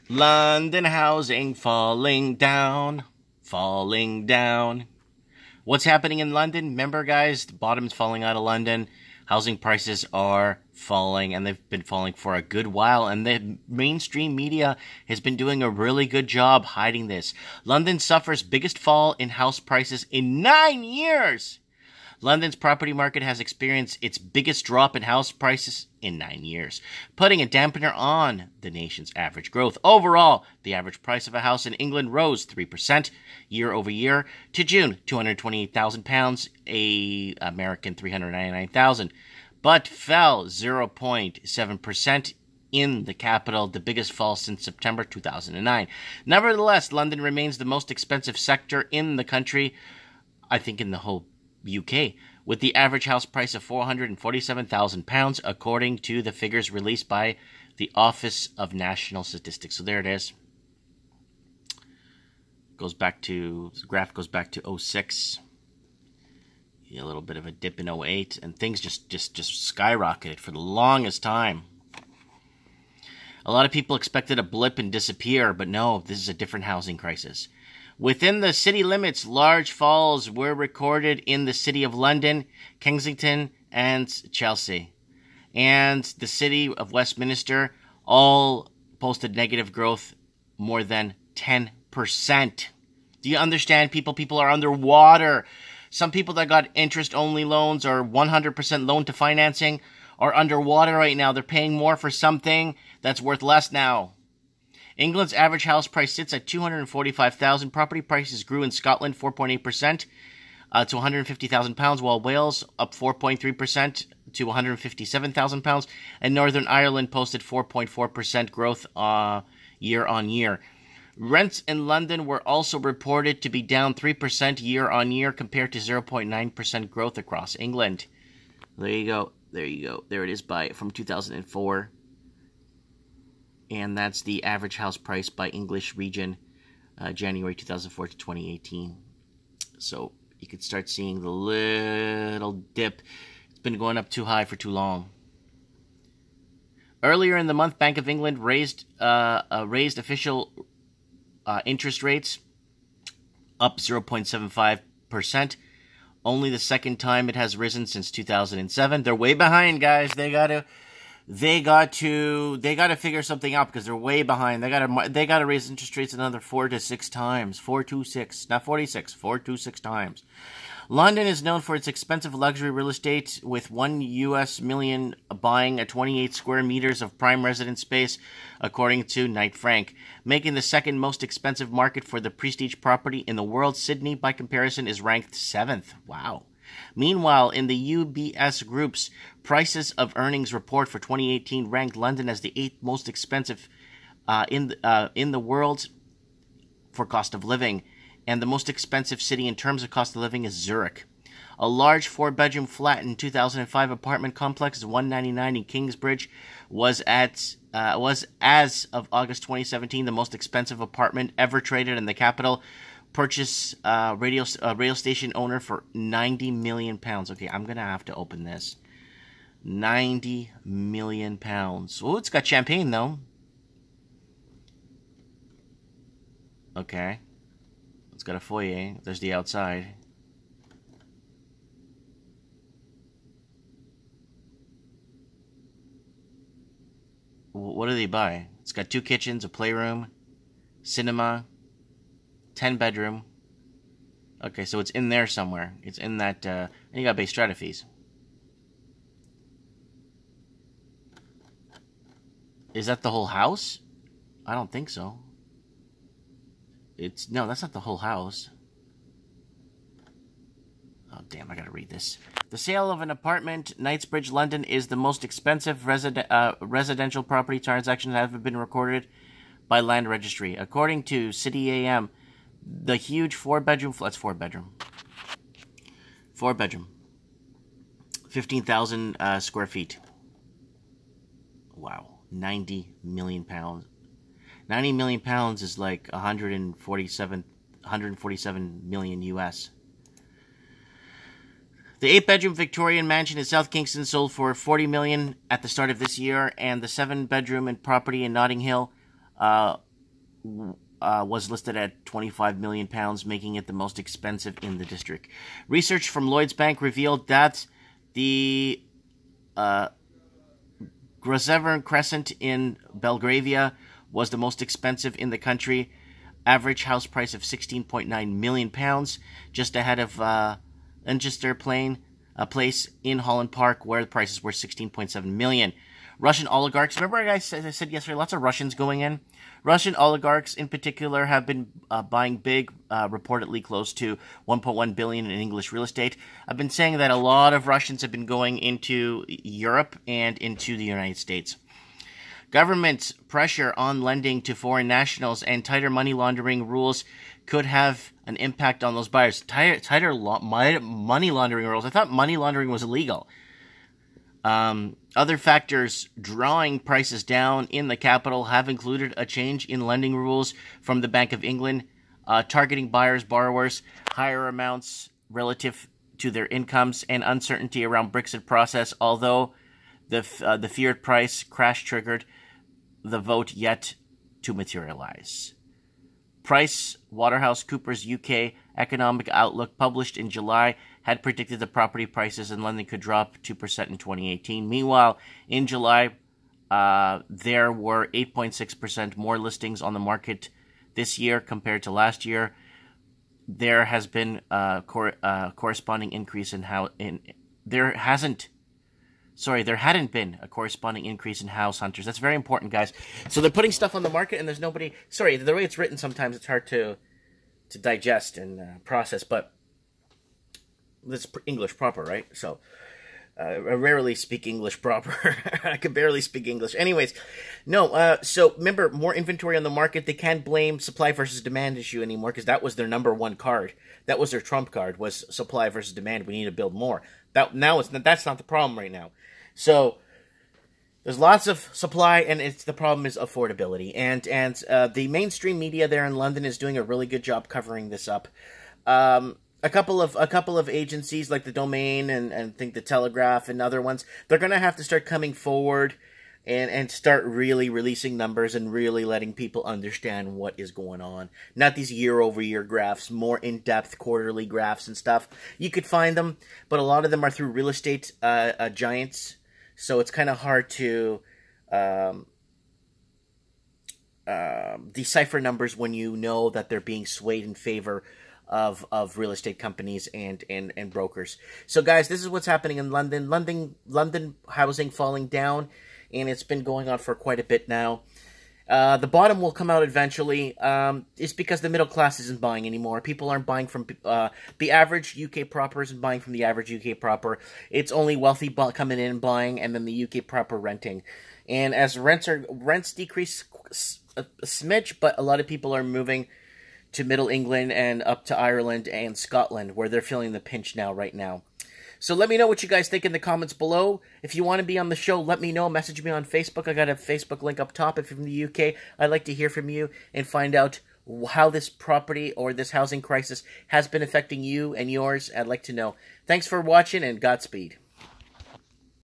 London housing falling down, falling down. What's happening in London? Remember, guys, the bottom's falling out of London. Housing prices are falling, and they've been falling for a good while, and the mainstream media has been doing a really good job hiding this. London suffers biggest fall in house prices in 9 years. London's property market has experienced its biggest drop in house prices in 9 years, putting a dampener on the nation's average growth. Overall, the average price of a house in England rose 3% year over year to June, £228,000, American $399,000, but fell 0.7% in the capital, the biggest fall since September 2009. Nevertheless, London remains the most expensive sector in the country, I think in the whole UK, with the average house price of £447,000, according to the figures released by the Office of National Statistics. So there it is. The graph goes back to 06. A little bit of a dip in 08, and things just skyrocketed for the longest time. A lot of people expected a blip and disappear, but no, this is a different housing crisis. Within the city limits, large falls were recorded in the City of London, Kensington, and Chelsea. And the City of Westminster all posted negative growth more than 10%. Do you understand, people? People are underwater. Some people that got interest-only loans or 100% loan to financing are underwater right now. They're paying more for something that's worth less now. England's average house price sits at £245,000. Property prices grew in Scotland 4.8% to £150,000, while Wales up 4.3% to £157,000, and Northern Ireland posted 4.4% growth year on year. Rents in London were also reported to be down 3% year on year compared to 0.9% growth across England. There you go. There it is from 2004. And that's the average house price by English region, January 2004 to 2018. So you could start seeing the little dip. It's been going up too high for too long. Earlier in the month, Bank of England raised official interest rates up 0.75%. Only the second time it has risen since 2007. They're way behind, guys. They got to figure something out because they're way behind. They got to raise interest rates another 4 to 6 times. 4 to 6, not 46. 4 to 6 times. London is known for its expensive luxury real estate, with $1 million buying a 28 square meters of prime residence space, according to Knight Frank, making the second most expensive market for the prestige property in the world. Sydney, by comparison, is ranked 7th. Wow. Meanwhile, in the UBS Group's Prices of Earnings report for 2018, ranked London as the 8th most expensive in the world for cost of living, and the most expensive city in terms of cost of living is Zurich. A large 4-bedroom flat in 2005 apartment complex, 199 in Kingsbridge, was as of August 2017 the most expensive apartment ever traded in the capital. Purchase radio station owner for £90 million. Okay, I'm gonna have to open this. £90 million. Oh, it's got champagne though. Okay, it's got a foyer. There's the outside. What do they buy? It's got 2 kitchens, a playroom, cinema. 10-bedroom. Okay, so it's in there somewhere. It's in that, and you got base strata fees. Is that the whole house? I don't think so. No, that's not the whole house. Oh, damn, I gotta read this. The sale of an apartment, Knightsbridge, London, is the most expensive residential property transaction that ever been recorded by Land Registry. According to City AM, the huge 4-bedroom flat, that's 4-bedroom. 4-bedroom. 15,000 square feet. Wow. £90 million. £90 million is like 147 million US. The 8-bedroom Victorian mansion in South Kingston sold for $40 million at the start of this year, and the 7-bedroom and property in Notting Hill was listed at £25 million, making it the most expensive in the district. Research from Lloyds Bank revealed that the Grozevern Crescent in Belgravia was the most expensive in the country. Average house price of £16.9 million, just ahead of Manchester Plain, a place in Holland Park where the prices were £16.7 million. Russian oligarchs, remember I said yesterday, lots of Russians going in? Russian oligarchs in particular have been buying big, reportedly close to $1.1 billion in English real estate. I've been saying that a lot of Russians have been going into Europe and into the United States. Government pressure on lending to foreign nationals and tighter money laundering rules could have an impact on those buyers. Tighter money laundering rules. I thought money laundering was illegal. Other factors drawing prices down in the capital have included a change in lending rules from the Bank of England, targeting borrowers, higher amounts relative to their incomes, and uncertainty around Brexit process, although the feared price crash triggered the vote yet to materialize. PricewaterhouseCoopers UK Economic Outlook, published in July, had predicted the property prices in London could drop 2% in 2018. Meanwhile, in July, there were 8.6% more listings on the market this year compared to last year. There has been a corresponding increase there hadn't been a corresponding increase in house hunters. That's very important, guys. So they're putting stuff on the market and there's nobody... Sorry, the way it's written sometimes it's hard to digest and process, but this is English proper, right? So I rarely speak English proper. I can barely speak English. Anyways, no, so remember, more inventory on the market. They can't blame supply versus demand issue anymore because that was their number one card. That was their trump card, was supply versus demand. We need to build more. That's not the problem right now. So there's lots of supply, and the problem is affordability. And the mainstream media there in London is doing a really good job covering this up. A couple of agencies like the Domain and I think the Telegraph and other ones, they're going to have to start coming forward and start really releasing numbers and really letting people understand what is going on. Not these year-over-year graphs, more in-depth quarterly graphs and stuff. You could find them, but a lot of them are through real estate giants, so it's kind of hard to decipher numbers when you know that they're being swayed in favor of real estate companies and brokers. So guys, this is what's happening in London. London housing falling down, and it's been going on for quite a bit now. The bottom will come out eventually. It's because the middle class isn't buying anymore. People aren't buying from the average UK proper isn't buying from the average UK proper. It's only wealthy coming in and buying, and then the UK proper renting. And as rents decrease a smidge, but a lot of people are moving to Middle England and up to Ireland and Scotland, where they're feeling the pinch right now. So let me know what you guys think in the comments below. If you want to be on the show, let me know. Message me on Facebook. I got a Facebook link up top. If you're from the UK, I'd like to hear from you and find out how this property or this housing crisis has been affecting you and yours. I'd like to know. Thanks for watching, and Godspeed.